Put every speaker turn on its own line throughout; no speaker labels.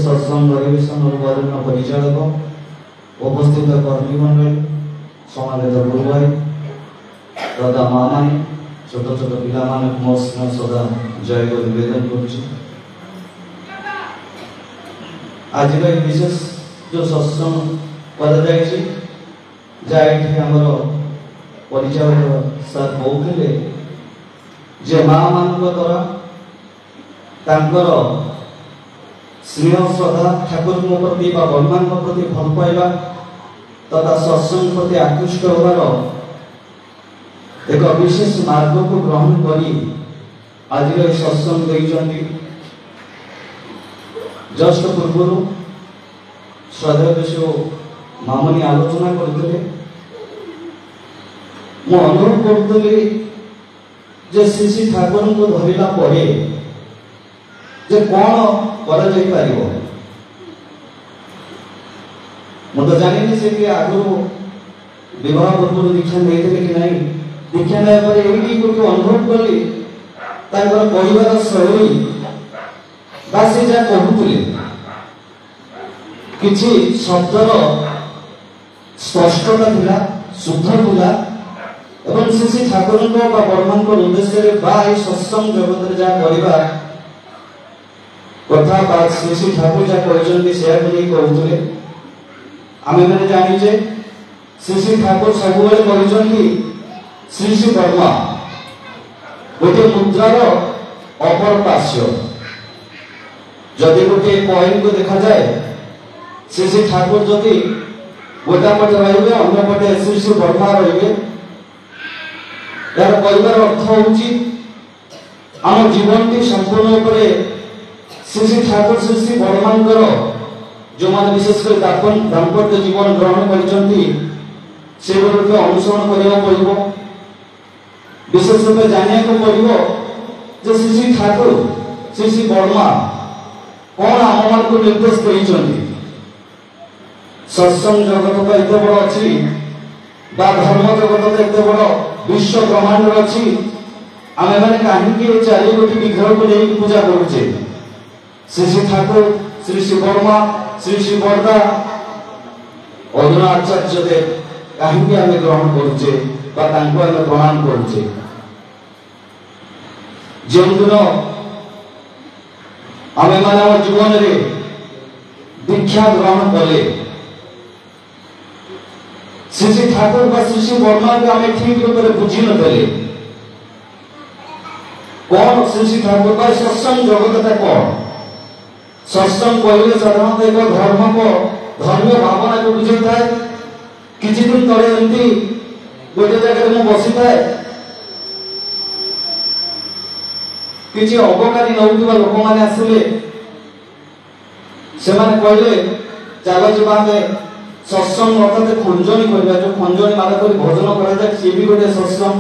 सत्संग अधिवेशन वरिष्ठ परिचालक उपस्थित कर्मी मंडल समाज गुरु भाई दादा माँ मैंने छोट छोट पिला मो स्नेह सदा जय को निवेदन कर आज विशेष जो सत्संग कर परिचालक सर कहते जे माँ मान द्वारा स्नेह श्रद्धा ठाकुर प्रति भगवान प्रति भल पाइबा तथा सत्संग प्रति आकृष्ट होवार एक विशेष मार्ग को ग्रहण करी आज सत्संग देइचंती। जस्ट पूर्व श्रद्धा मामनी आलोचना करते मु अनुभव करुली जे श्री श्री ठाकुर को धरला परे जे कौन कर मु तो जानी से कि आगु विवाह पूर्व दीक्षा नहीं कि नहीं दीक्षा ना गोटे अनुभव कली कहबार शैली से जहाँ कहते किसी शब्दर स्पष्टता थिला शुद्ध थिला एवं श्री श्री ठाकुर बर्मान उद्देश्य सत्संग जगत जहाँ करवा कथा बात श्री श्री ठाकुर जहाँ कहते आम मैंने जानीजे श्री श्री ठाकुर सब श्री श्री वर्मा गोटे मुद्रार अपरपार्श्व जदि गोटे कॉइन को देखा जाए श्री श्री ठाकुर जदि गोटा पटे रही अन्य पटे श्री श्री वर्मा रही यार कहबार अर्थ होची आम जीवन की संपूर्ण श्री श्री ठाकुर श्री श्री वर्मा जो मैंने विशेष कर दाम्पत्य जीवन ग्रहण कर अनुसरण करने पड़ो विशेष रूप जाना पड़ो जो श्री श्री ठाकुर श्री श्री वर्मा कौन आम मान को निर्देश कर सत्संग जगत तो एत बड़ अच्छी धर्म जगत तो एत बड़ विश्व ब्रह्मांड अच्छी आम मैंने कहीं चारि गोटी विग्रह को लेकिन पूजा करुचे श्री श्री ठाकुर श्री श्री वर्मा श्री श्री बरदा अधुना आचार्य देव कहीं आम ग्रहण करुचे प्रणाम करुचे जो दिन आम मान जीवन में दीक्षा ग्रहण कले श्री श्री ठाकुर श्री श्री वर्मा को आम ठीक रूप से बुझी नले कौन श्री श्री ठाकुर सत्संग जगत कौन सत्संग कहले साधारणतः एक धर्म को धर्म भावना को बुझे थाए किसी दिन तले एमती गोटे जगह में बसी थाए किसी अबकारी नौथुवा लोक मैंने आसिले से कहले चलो जी सत्संग अर्थात खंजनी करवा जो खंजनी माला कर भोजन करा सी भी गोटे सत्संग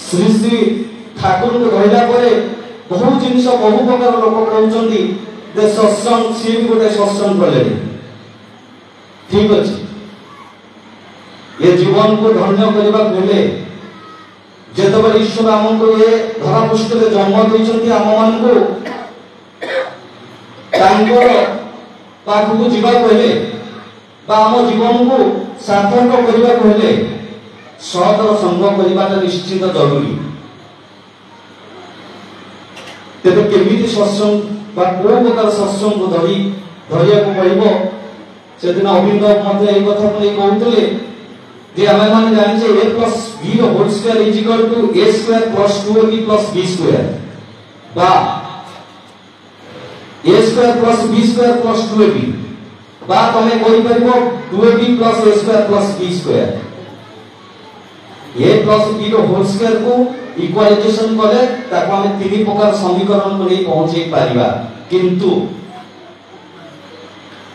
श्री श्री ठाकुर को धरला बहुत जिन बहु प्रकार लोक कहते सत्संग सी भी गोटे सत्संग कले ठीक अच्छे ये जीवन को धन्य करने जिते ईश्वर आमको ये धरा पृष्ठ में जन्म देते आम मान पाखक जावाक आम जीवन को सार्थक करने सतर संग करने निश्चित जरूरी तेज केमी सत्संग कौ प्रकार सत्संग को धरिया पड़ो से दिन अभिनव मत कथा को नहीं कहते जे आम मैंने जाने a plus b whole square is equal to a square plus 2ab plus b square बा a square plus b square plus 2ab बा तमे कहि परिबो 2ab plus a square plus b square a plus b रो whole square को equalisation कले ताको हम तीन प्रकार समीकरण को नहीं पहुंचे पारिबा किंतु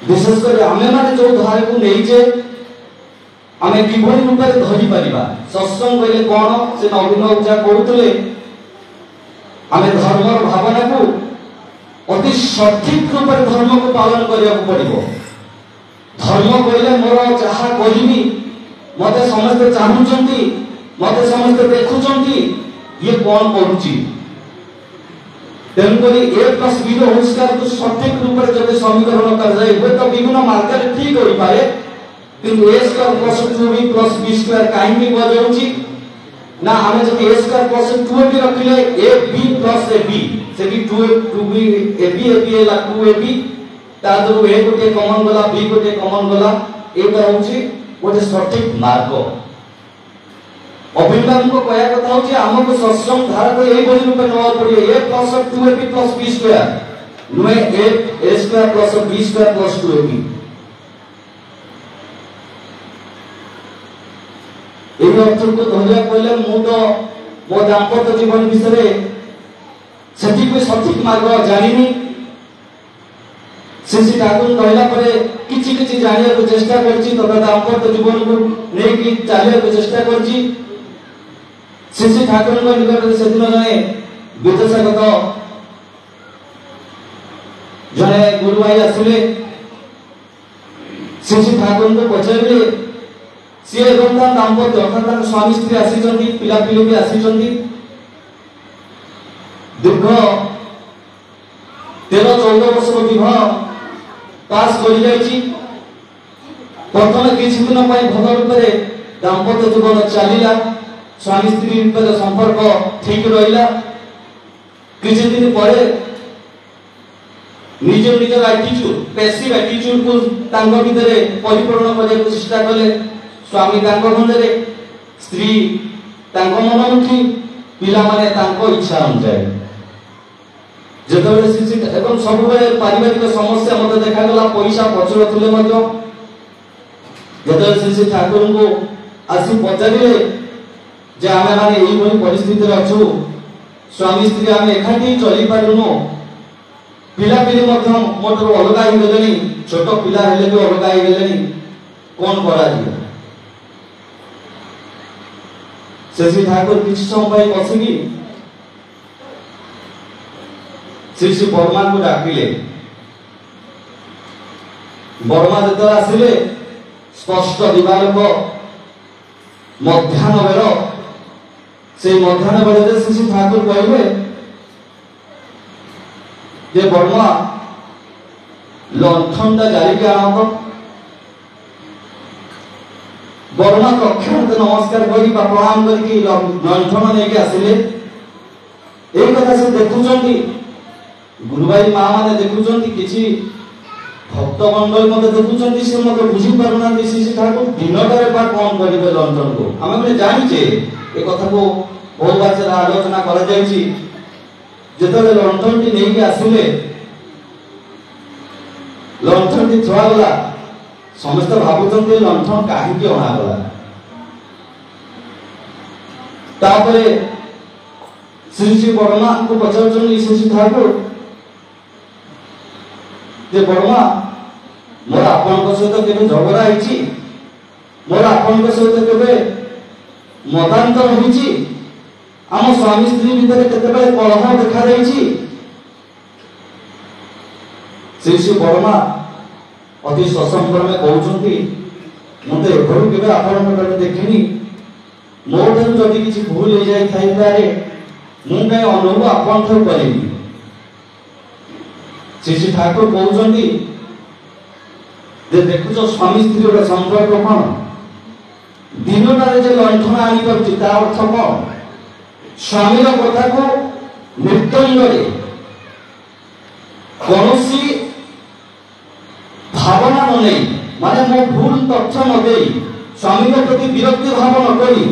विशेष कर आमे माने जो धारे को नहीं जे आमे किभली रूप में धरि परिबा सत्संग कहले कोन से अभिनव जा कहउतले आमे धर्म भावना को अति सठिक रूप में धर्म को पालन करिया पड़िबो धर्म कहले मोर जहा कहिबी मते समस्त चाहुचंती मते समस्त देखुचंती ये कौन करूची तेणुकरी ए प्लस बी होस्कार को सठिक रूप से जब समीकरण कर जाए हुए तो विभिन्न मार्ग ठीक हो पाए किंतु a square plus 2b plus b square कहीं बजाउची ना हमें जब ए स्क्वायर प्लस 2ab रखिले ab प्लस ab से कि 2b ab ला 2ab ता दरु ए गोटे कॉमन गला b गोटे कॉमन गला एटा होची गोटे सठिक मार्ग अभिमान को कहया कथा होची हमको सक्षम धारा को एई बली रूप नवा पड़िए a plus 2ab plus b square नुए a square plus b square plus 2ab एई अर्थ को धरिया कहले मु तो मो दाम्पत्य जीवन विषय सेठी को सठिक मार्ग जानिनी श्री ठाकुर कहला परे किछि किछि जानिया को चेष्टा करछि तथा दाम्पत्य जीवन को नै कि चालिया को चेष्टा करछि श्री ठाकुर को निकट से दिन जने विदेशगत जने गुरु भाई आसिले श्री ठाकुर को पछाइले सी एवं दाम्पत्य अर्थात स्वामी स्त्री आसी पिला पिली भी आसी दीर्घ 13-14 वर्ष विवाह पास कर प्रथम किसी दिन भल रूप से दाम्पत्य जीवन चलला स्वामी स्त्री संपर्क ठीक रहा किसी दिन पर निज निजर एटीट्यूड पैसिव एटीट्यूड को भीतर परिपूर्ण करने चेष्टा कले स्वामी खंडे स्त्री मनमुखी पिला माने इच्छा अनुसार जेतबेले शिक्षित एवं सब पारिवारिक समस्या मत देखागला पैसा प्रचुर थिले मध्य जेतबेले श्री ठाकुर को आसी पचारिले जे आमे माने एई भली परिस्थिति रे अछु स्वामी स्त्री आमे एखाटी चली पारुनो पिला पिली मध्य मोटर अलगा ही गेलेनी छोट पिला हेले भी अलगा ही गेलेनी कोन करा जी श्री ठाकुर किछ समय बसिकी श्री बर्मा को डाकिले बर्मा जत आसिले स्पष्ट दिवालोक मध्याह्न बेल से मध्याह्न बेले श्री ठाकुर कहले जे बर्मा लंठनटा जारी आन बर्मा प्रख्यात नमस्कार करी प्रणाम करके लंठन लेके आसिले एक कथा से देखुचंती गुरुभाई माँ माने देखुचंती किछि भक्त मंडल मते देखुचंती से मते बुझी पारुना श्री ठाकुर दिनटारे बा कोन करिवे लंठन को हमें बले जानि जे ए कथा को बहुत बार आलोचना करा जायछि जेतले लंठन टी नेकी आसिले लंठन टी थोआ गला समस्त भाबुचंती लंठन काहे की अणा गला तापरे श्री बर्मा को पचारचन श्री ठाकुर जे बर्मा मोर आपन सहित केबे झगड़ा होईची मोर आपन सहित केबे मतांतर होईची आम स्वामी स्त्री भितर केतेबेले कलह देखा देईची श्री बर्मा अति ससंकर में कहउछंती मते एभरु केबे आपन कटे देखिनी मोर जदि किछि भूल हो जाय थाई पारे मु काय अनुभव आपन थौ करिनी श्री ठाकुर कहउछंती जे देखुछ स्वामी स्त्री रे संपर्क कोन दिनटारे जे लंठन आनी करछि ता अर्थ कोन स्वामी रो कथा को निर्तंगरे कोनोसी भावना न नहीं माने मो भूल तथ्य न देई स्वामी के प्रति विरक्ति भाव न करी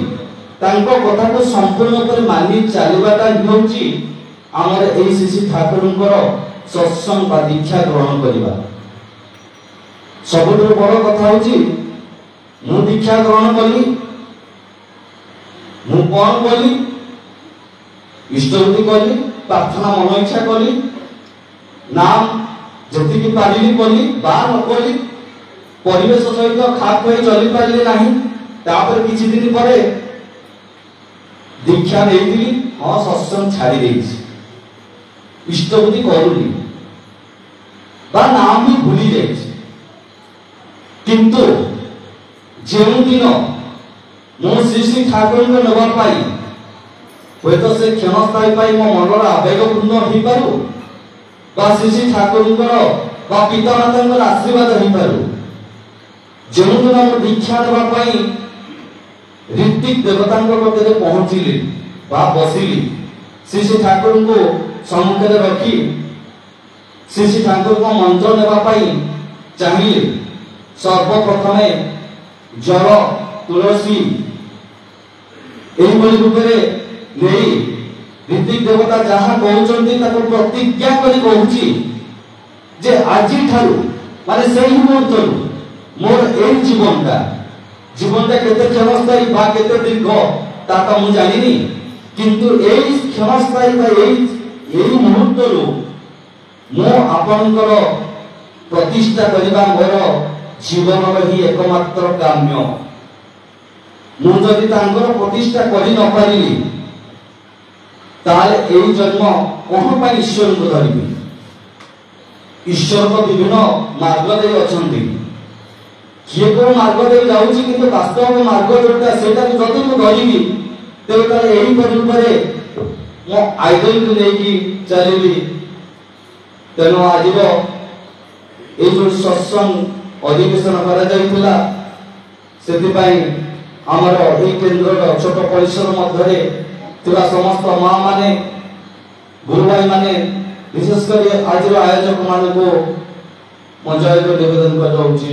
तांको कथा को संपूर्ण पर मानि चलीबाटा होउची हमर एई श्री ठाकुरंकर सत्संग बा दीक्षा ग्रहण करिबा सबुठ बड़ कथा होउची मु दीक्षा ग्रहण कली मु कोन कली इष्टवृत्ति कली प्रार्थना मन इच्छा कली नाम जति की पारिली कली बा न कली परिवेश सहित खाप होई चली पारली नाही तापर किछि दिन परे दीक्षा देइथिली हां सत्संग छाड़ी देइछि इष्टवृत्ति करूली बा नाम भी भूली जाइछि किंतु जेउ दिन मो श्री ठाकुर को नवा पाई ହୁଏତ ସେ କ୍ଷଣସ୍ଥାୟୀ ପାଇଁ ମୋ ମନର ଆବେଗପୂର୍ଣ୍ଣ ହେଇପାରୁ ବା ଶ୍ରୀ ଶ୍ରୀ ଠାକୁରଙ୍କର ବା ପିତାମାତାଙ୍କର ଆଶୀର୍ବାଦ ହେଇପାରୁ। ଯେଉଁଦିନ ମୁଁ ଦୀକ୍ଷା ନେବା ପାଇଁ ଋତ୍ୱିକ ଦେବତାଙ୍କ କତିରେ ପହଞ୍ଚିଲି ବା ବସିଲି, ଶ୍ରୀ ଶ୍ରୀ ଠାକୁରଙ୍କୁ ସମ୍ମୁଖରେ ରଖି ଶ୍ରୀ ଶ୍ରୀ ଠାକୁରଙ୍କ ମନ୍ତ୍ର ନେବା ପାଇଁ ଚାହିଁଲି, ସର୍ବପ୍ରଥମେ ଜଳ, ତୁଳସୀ ଏଇଭଳି ରୂପରେ ନେଇ ଋତ୍ୱିକ ଦେବତା ଯାହା କହୁଛନ୍ତି ତାକୁ ପ୍ରତିଜ୍ଞା କରି କହୁଛି ଯେ ଆଜିଠାରୁ ମାନେ ସେହି ମୁହୂର୍ତ୍ତରୁ ମୋର ଏଇ ଜୀବନଟା କେତେ କ୍ଷଣସ୍ଥାୟୀ ବା କେତେ ଦୀର୍ଘ ତାହା ମୁଁ ଜାଣିନି, କିନ୍ତୁ ଏଇ କ୍ଷଣସ୍ଥାୟୀ ବା ଏଇ ମୁହୂର୍ତ୍ତରୁ ମୁଁ ଆପଣଙ୍କର ପ୍ରତିଷ୍ଠା କରିବା ମୋର ଜୀବନର ହିଁ ଏକମାତ୍ର କାମ୍ୟ। ମୁଁ ଯଦି ତାଙ୍କର ପ୍ରତିଷ୍ଠା କରି ନ ପାରିଲି ତାହେଲେ ଏଇ ଜନ୍ମ କଣ ପାଇଁ ଈଶ୍ୱରଙ୍କୁ ଧରିବି? ଈଶ୍ୱର ତ ବିଭିନ୍ନ ମାର୍ଗ ଦେଇ ଅଛନ୍ତି, କିଏ କୋଉ ମାର୍ଗ ଦେଇ ଯାଉଛି, କିନ୍ତୁ ବାସ୍ତବ ମାର୍ଗ ଯୋଉଟା ସେଇଟାକୁ ଯଦି ମୁଁ ଧରିବି ତେବେ ତାହେଲେ ଏହିପରି ରୂପରେ ମୋ ଆଇଡଲକୁ ନେଇକି ଚାଲିବି। ତେଣୁ ଆଜିର ଏଇ ଯୋଉ ସତ୍ସଙ୍ଗ ଅଧିବେଶନ କରାଯାଇଥିଲା, ସେଥିପାଇଁ ଆମର ଏହି କେନ୍ଦ୍ରର ଛୋଟ ପରିସର ମଧ୍ୟରେ ଥିବା ସମସ୍ତ ମା ମାନେ, ଗୁରୁ ଭାଇ ମାନେ, ବିଶେଷ କରି ଆଜିର ଆୟୋଜକ ମାନଙ୍କୁ ମୁଁ ଜୟକୁ ନିବେଦନ କରାଯାଉଛି।